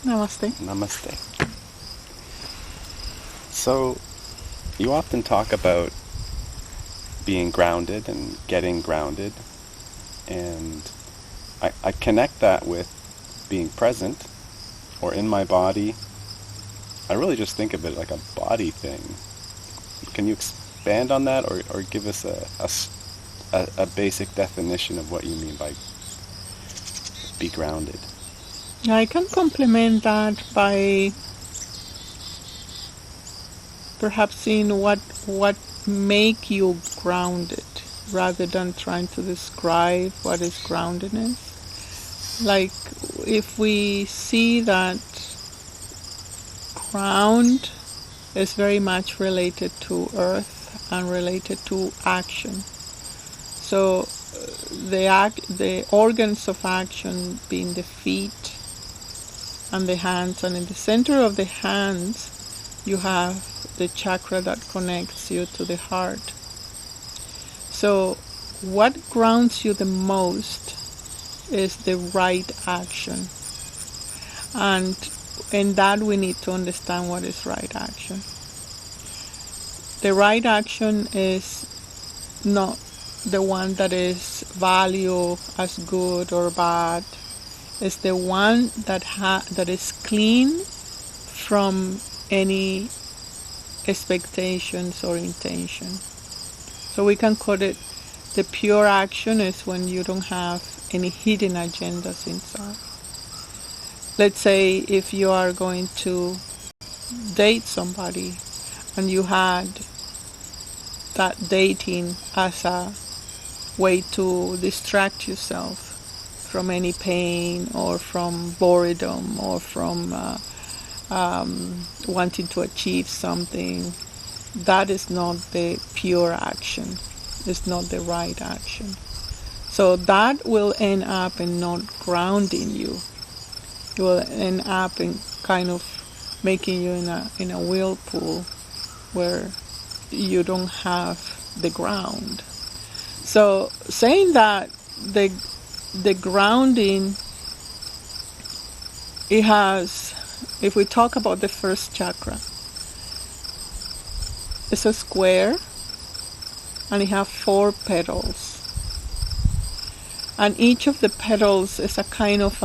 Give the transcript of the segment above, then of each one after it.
Namaste. Namaste. So, you often talk about being grounded and getting grounded, and I connect that with being present or in my body. I really just think of it like a body thing. Can you expand on that, or give us a basic definition of what you mean by be grounded? I can complement that by perhaps seeing what make you grounded, rather than trying to describe what is groundedness. Like, if we see that ground is very much related to earth and related to action. So the organs of action being the feet and the hands, and in the center of the hands you have the chakra that connects you to the heart. So what grounds you the most is the right action, and in that we need to understand what is right action. The right action is not the one that is valued as good or bad. It's the one that is clean from any expectations or intention. So we can call it the pure action is when you don't have any hidden agendas inside. Let's say if you are going to date somebody and you had that dating as a way to distract yourself from any pain or from boredom or from wanting to achieve something, that is not the pure action. It's not the right action. So that will end up in not grounding you. It will end up in kind of making you in a whirlpool where you don't have the ground. So saying that the grounding, it has, if we talk about the first chakra, it's a square and it has 4 petals. And each of the petals is a kind of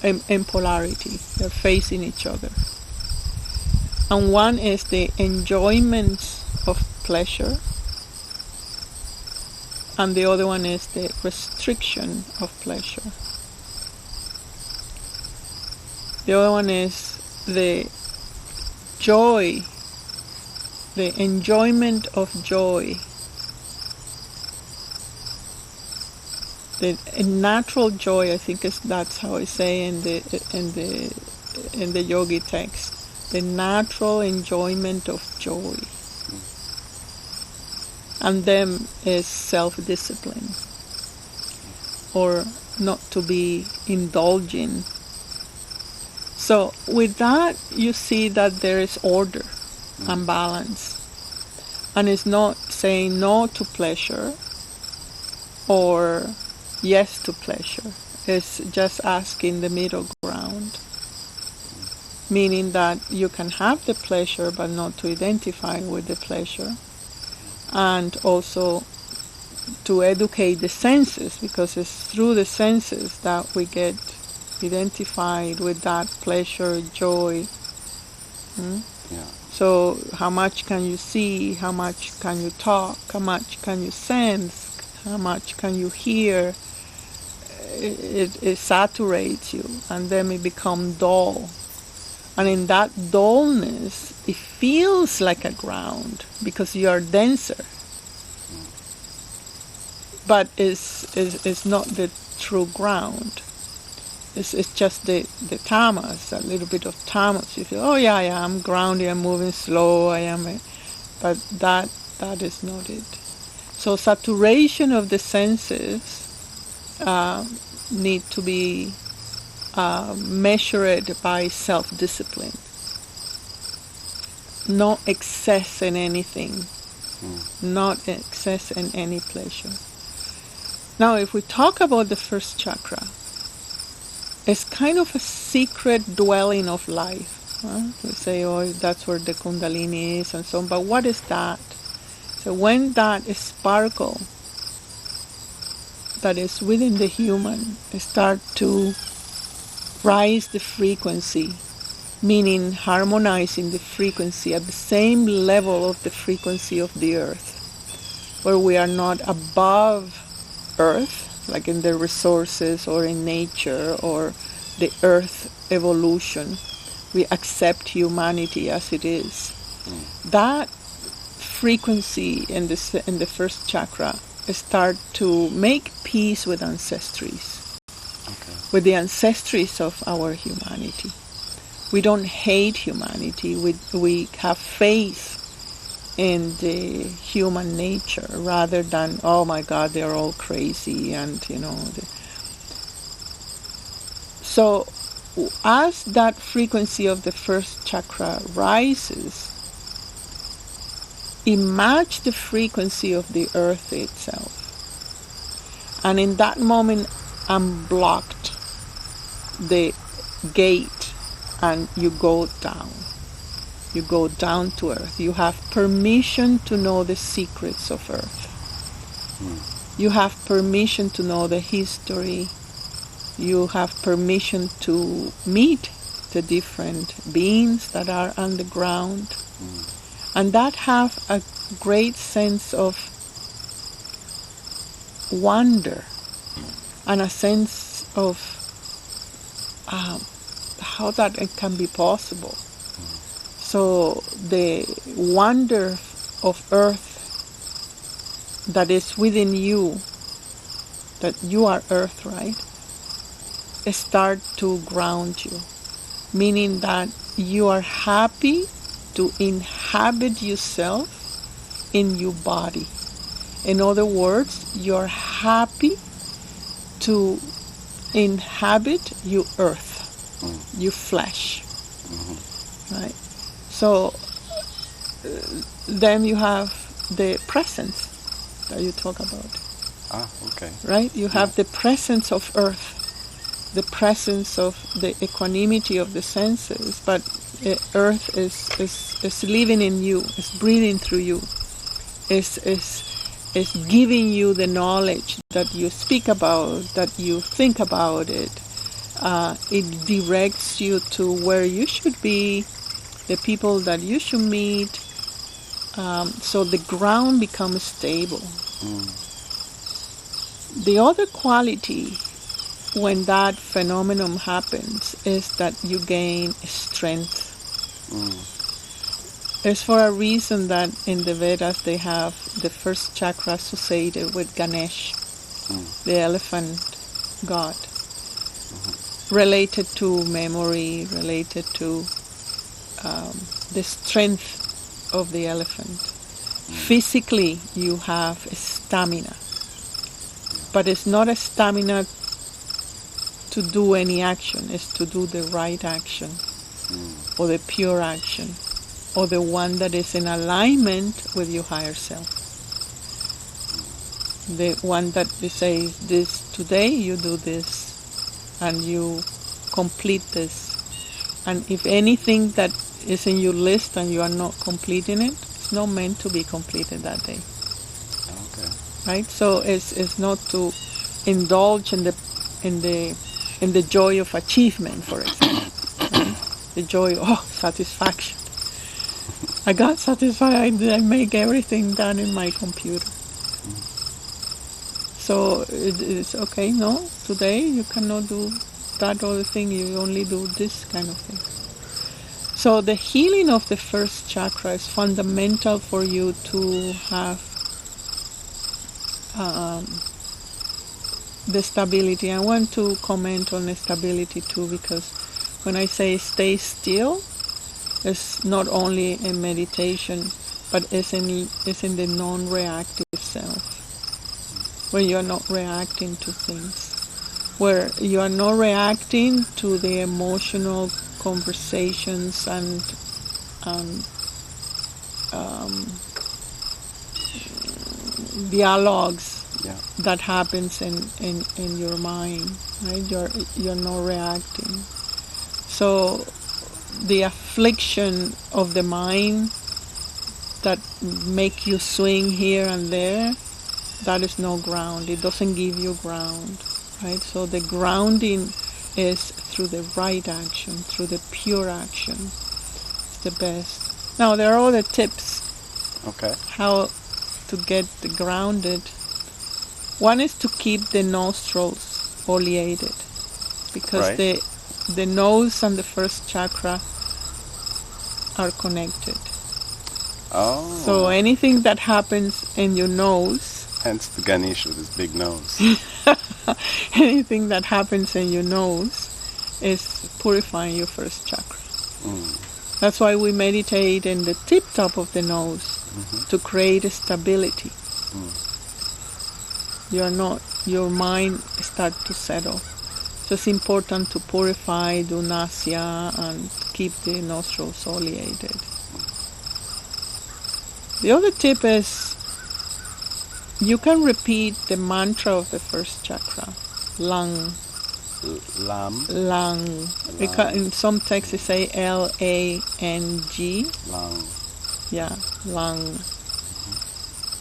in polarity. They're facing each other. And one is the enjoyment of pleasure, and the other one is the restriction of pleasure. The other one is the joy, the enjoyment of joy. The natural joy, I think that's how I say in the yogi text. The natural enjoyment of joy. And then is self-discipline, or not to be indulging. So with that, you see that there is order and balance. And it's not saying no to pleasure or yes to pleasure. It's just asking the middle ground. Meaning that you can have the pleasure but not to identify with the pleasure. And also to educate the senses, because it's through the senses that we get identified with that pleasure, joy. Yeah. So how much can you see? How much can you talk? How much can you sense? How much can you hear? It saturates you, and then it becomes dull. And in that dullness, it feels like a ground because you are denser. But it's not the true ground. It's just the tamas, a little bit of tamas. You feel, oh yeah, I'm grounded, I'm moving slow, but that is not it. So saturation of the senses need to be measured by self-discipline. No excess in anything. Not excess in any pleasure. Now, if we talk about the first chakra, It's kind of a secret dwelling of life. We say, oh, that's where the Kundalini is and so on. But what is that? So when that sparkle that is within the human start to rise the frequency, meaning harmonizing the frequency at the same level of the frequency of the earth, where we are not above earth, like in the resources or in nature or the earth evolution. We accept humanity as it is. That frequency in the first chakra start to make peace with ancestries, with the ancestries of our humanity. We don't hate humanity. We have faith in the human nature rather than, oh my God, they're all crazy and So as that frequency of the first chakra rises, it matches the frequency of the earth itself. And in that moment, unblocked the gate and you go down. You go down to earth. You have permission to know the secrets of earth. You have permission to know the history. You have permission to meet the different beings that are on the ground. And that have a great sense of wonder and a sense of how that it can be possible. So the wonder of earth that is within you, that you are earth, right? Start to ground you, meaning that you are happy to inhabit yourself in your body. In other words, you're happy to inhabit your earth, your flesh, right? So then you have the presence that you talk about. Okay. Right? You have the presence of earth, the presence of the equanimity of the senses, but earth is living in you, is breathing through you, is giving you the knowledge that you speak about, that you think about it. It directs you to where you should be, the people that you should meet, so the ground becomes stable. The other quality when that phenomenon happens is that you gain strength. It's for a reason that in the Vedas they have the first chakra associated with Ganesh, the elephant god, related to memory, related to the strength of the elephant. Physically, you have stamina, but it's not a stamina to do any action, it's to do the right action, or the pure action, or the one that is in alignment with your higher self. The one that says, this today you do this, and you complete this. And if anything that is in your list and you are not completing it, it's not meant to be completed that day. Right? So it's not to indulge in the joy of achievement, for example. Right? The joy of satisfaction. I got satisfied. I make everything done in my computer. So it's okay. No, today you cannot do that other thing. You only do this kind of thing. So the healing of the first chakra is fundamental for you to have the stability. I want to comment on the stability too, because when I say stay still, it's not only in meditation, but it's in the non-reactive self, where you're not reacting to things, where you are not reacting to the emotional conversations and dialogues that happens in your mind, right? You're not reacting. So the affliction of the mind that make you swing here and there, that is no ground. It doesn't give you ground, right? So the grounding is through the right action, through the pure action. It's the best. Now, there are other tips. Okay. How to get grounded. One is to keep the nostrils oleated, because right. the nose and the first chakra are connected. Oh. So anything that happens in your nose, hence the Ganesh with his big nose. anything that happens in your nose is purifying your first chakra. That's why we meditate in the tip top of the nose, to create a stability. Your mind start to settle. So it's important to purify, do nasya, and keep the nostrils oleated. The other tip is you can repeat the mantra of the first chakra, Lang. Lang. In some texts they say L-A-N-G. Lang. Yeah, Lang.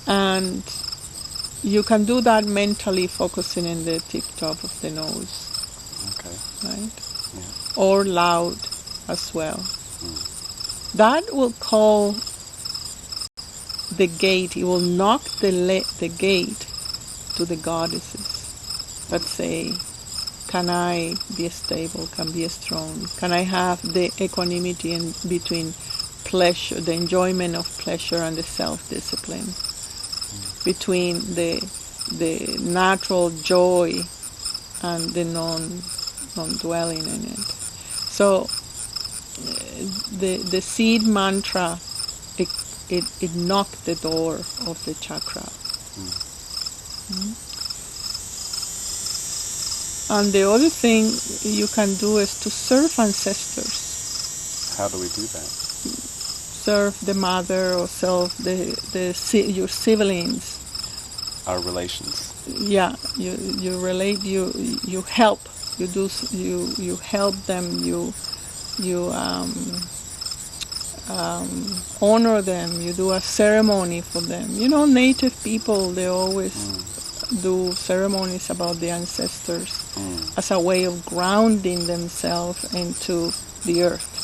And you can do that mentally, focusing in the tip top of the nose. Okay. Right? Yeah. Or loud as well. That will call the gate. It will knock the gate to the goddesses that say, can I be stable, can be strong? Can I have the equanimity in between pleasure, the enjoyment of pleasure, and the self-discipline? Between the natural joy and the non-dwelling in it. So the seed mantra, it knocked the door of the chakra. And the other thing you can do is to serve ancestors. How do we do that? Serve the mother, or serve your siblings. Our relations. Yeah, you relate. You help. You help them. You honor them. You do a ceremony for them. You know, native people, they always do ceremonies about the ancestors as a way of grounding themselves into the earth.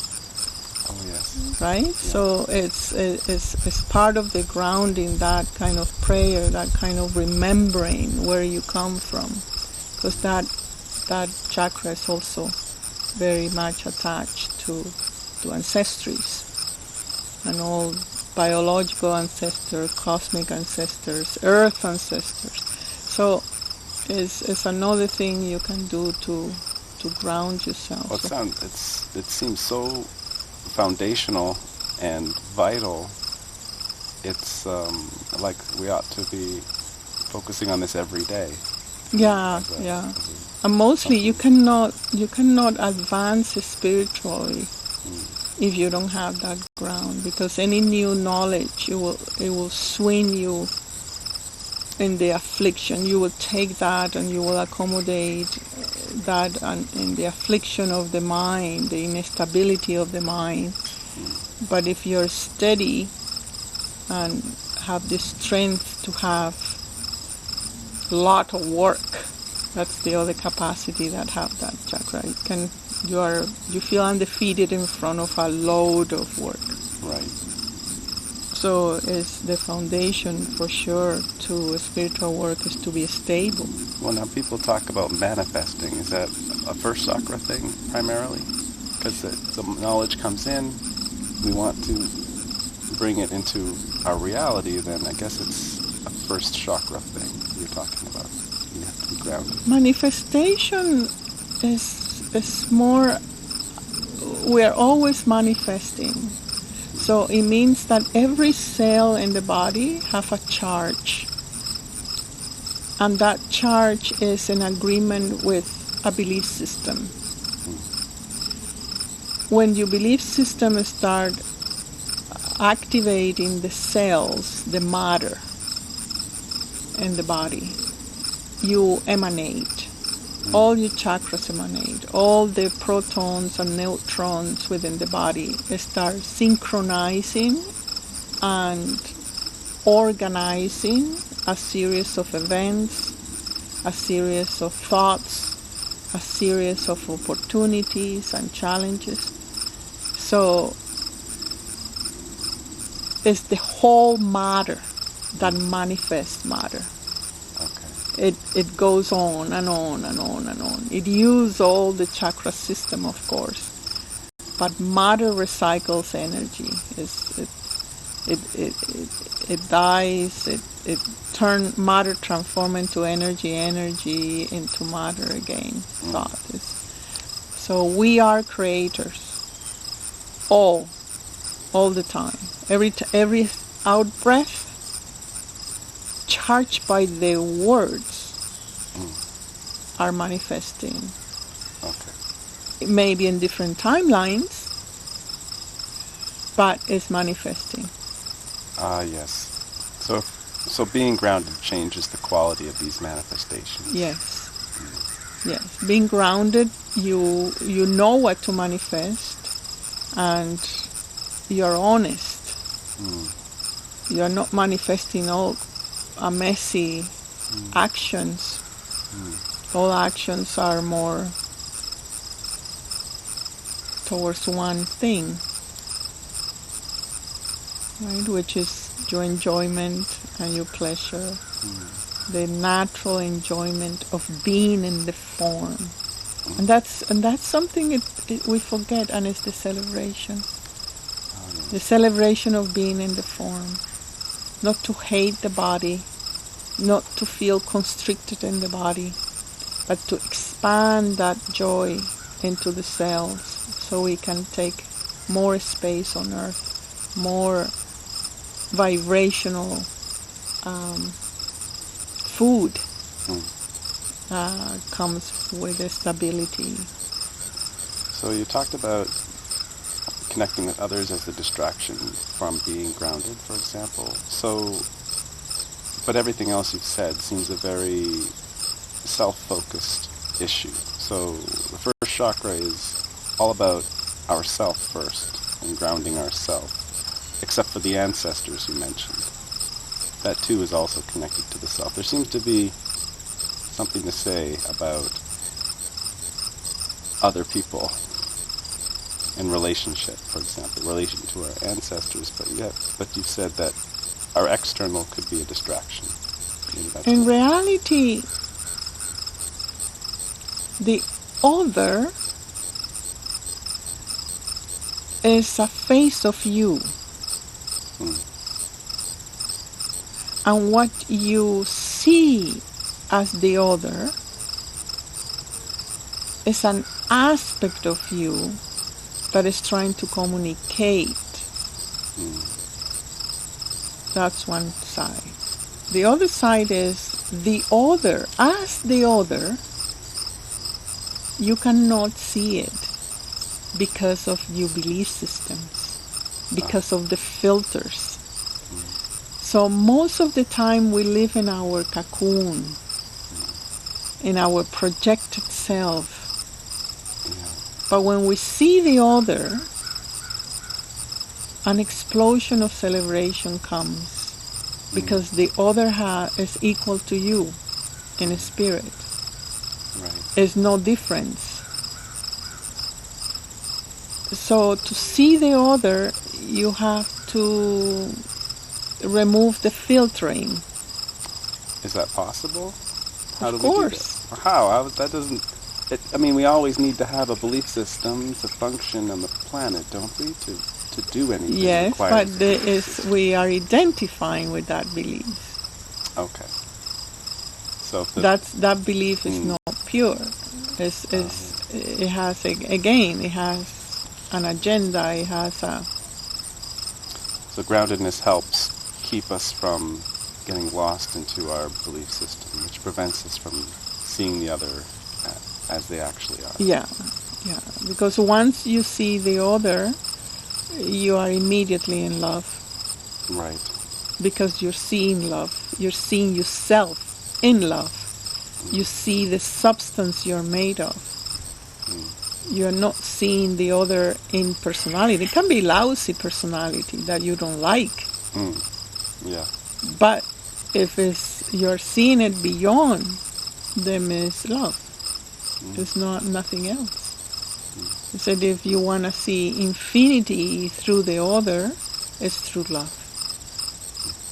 Oh yes. Right? Yeah. So it's part of the grounding, that kind of prayer, that kind of remembering where you come from, because that chakra is also very much attached to ancestries and all biological ancestors, cosmic ancestors, earth ancestors. So it's another thing you can do to ground yourself. Well, it seems so foundational and vital. It's like we ought to be focusing on this every day. Yeah. And mostly you cannot advance spiritually if you don't have that ground, because any new knowledge, it will swing you in the affliction. You will take that and you will accommodate that in the affliction of the mind, the instability of the mind. But if you're steady and have the strength to have a lot of work, that's the other capacity that have that chakra. You feel undefeated in front of a load of work. Right. So it's the foundation for sure to spiritual work is to be stable. Well, now people talk about manifesting. Is that a first chakra thing primarily? Because the knowledge comes in, we want to bring it into our reality, then I guess it's a first chakra thing you're talking about. You have to be grounded. Manifestation is more, we are always manifesting. So it means that every cell in the body have a charge. And that charge is in agreement with a belief system. When your belief system start activating the cells, the matter in the body, you emanate. all your chakras emanate, all the protons and neutrons within the body start synchronizing and organizing a series of events, a series of thoughts, a series of opportunities and challenges. So it's the whole matter that manifests matter. Okay. It goes on and on and on and on. It uses all the chakra system, of course, but matter recycles energy. It dies. Matter transforms into energy, energy into matter again. Thought. So we are creators, all the time. Every out breath, charged by the words, are manifesting. Okay. It may be in different timelines, but it's manifesting. Yes. So being grounded changes the quality of these manifestations. Yes. Yes. Being grounded, you know what to manifest, and you're honest. You're not manifesting all messy actions. All actions are more towards one thing, right? Which is your enjoyment and your pleasure, the natural enjoyment of being in the form, and that's something we forget, and it's the celebration. The celebration of being in the form, not to hate the body, not to feel constricted in the body, but to expand that joy into the cells so we can take more space on earth, more vibrational food comes with the stability. So you talked about connecting with others as the distraction from being grounded, for example. So, but everything else you've said seems a very self-focused issue. So the first chakra is all about ourself first and grounding ourself, except for the ancestors you mentioned. That too is also connected to the self. There seems to be something to say about other people in relationship, for example, relation to our ancestors, but you said that our external could be a distraction. In reality, the other is a face of you. And what you see as the other is an aspect of you that is trying to communicate. That's one side. The other side is the other. As the other, you cannot see it because of your belief systems, because of the filters. So most of the time we live in our cocoon, in our projected self. But when we see the other, an explosion of celebration comes because the other is equal to you in spirit. Right. There's no difference. So to see the other, you have to remove the filtering. Is that possible? How Of do we course. do that? How? That doesn't... we always need to have a belief system to function on the planet, don't we? To do anything. Yes, but requires we are identifying with that belief. Okay. So if that belief is not pure. It has it has an agenda. It has a. So groundedness helps keep us from getting lost into our belief system, which prevents us from seeing the other as they actually are. Yeah. Because once you see the other, you are immediately in love. Right. Because you're seeing love. You're seeing yourself in love. You see the substance you're made of. You're not seeing the other impersonality. It can be lousy personality that you don't like. Yeah. But if you're seeing it beyond, then it's love. It's not nothing else. He said if you want to see infinity through the other, it's through love.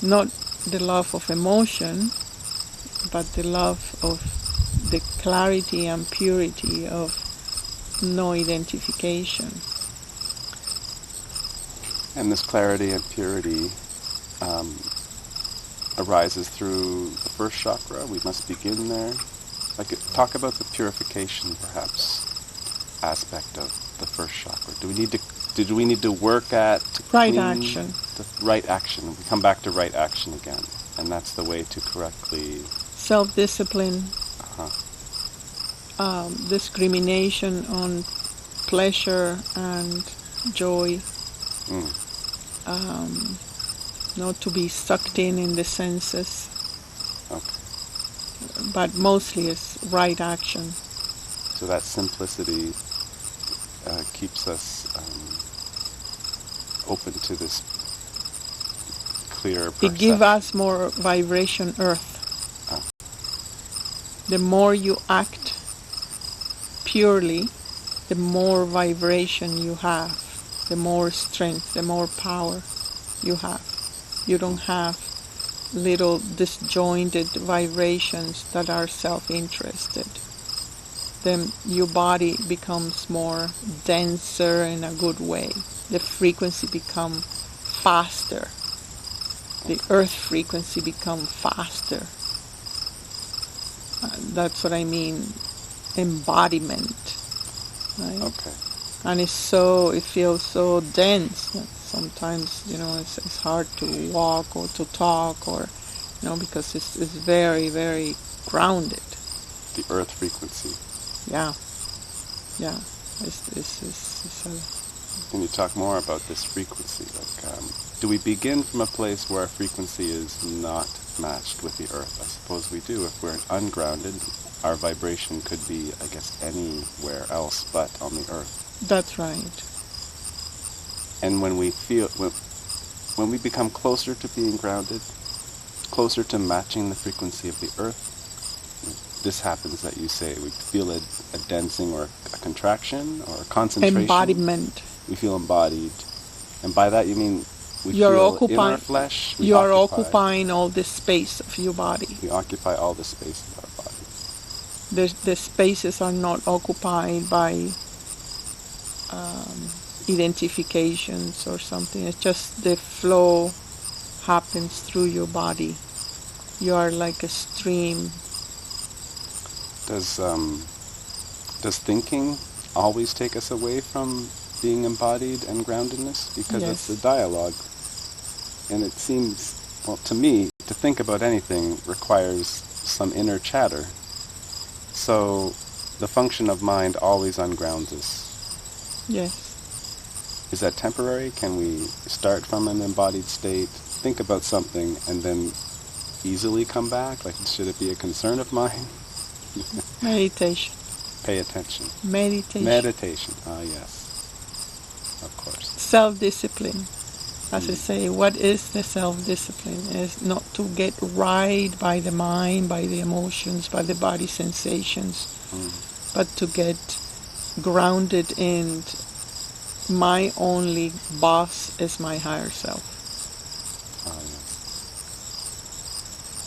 Not the love of emotion, but the love of the clarity and purity of no identification. And this clarity and purity arises through the first chakra. We must begin there. Talk about the purification, perhaps, aspect of the first chakra. Do we need to work at right action? The right action. We come back to right action again, and that's the way to correctly self-discipline. Discrimination on pleasure and joy. Not to be sucked in the senses. Okay. But mostly it's right action. So that simplicity keeps us open to this clear perception. It gives us more vibration earth. The more you act purely, the more vibration you have, the more strength, the more power you have. You don't have little disjointed vibrations that are self-interested. Then your body becomes more denser in a good way. The frequency becomes faster. The earth frequency becomes faster. That's what I mean, embodiment. Right? Okay. And it feels so dense that sometimes, it's hard to walk or to talk or, because it's very, very grounded. The earth frequency. Yeah. Can you talk more about this frequency? Do we begin from a place where our frequency is not matched with the earth? I suppose we do. If we're ungrounded, our vibration could be, I guess, anywhere else but on the earth. That's right. And when we become closer to being grounded, closer to matching the frequency of the earth, this happens that you say. We feel a densing or a contraction or a concentration. Embodiment. We feel embodied. And by that you mean we You're feel in our flesh. You are occupying all the space of your body. We occupy all the space of our body. The spaces are not occupied by identifications or something. It's just the flow happens through your body. You are like a stream. Does thinking always take us away from being embodied and groundedness? Because yes. It's a dialogue. And it seems, well, to me, to think about anything requires some inner chatter. So the function of mind always ungrounds us. Yes. Is that temporary? Can we start from an embodied state, think about something, and then easily come back? Like, should it be a concern of mine? Meditation. Pay attention. Meditation. Ah, yes. Of course. Self-discipline. As I say, what is the self-discipline? Is not to get right by the mind, by the emotions, by the body sensations, but to get grounded in my only boss is my higher self. Ah, yes.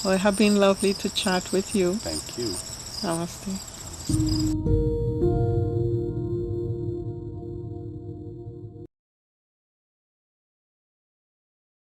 Well, it has been lovely to chat with you. Thank you. Namaste.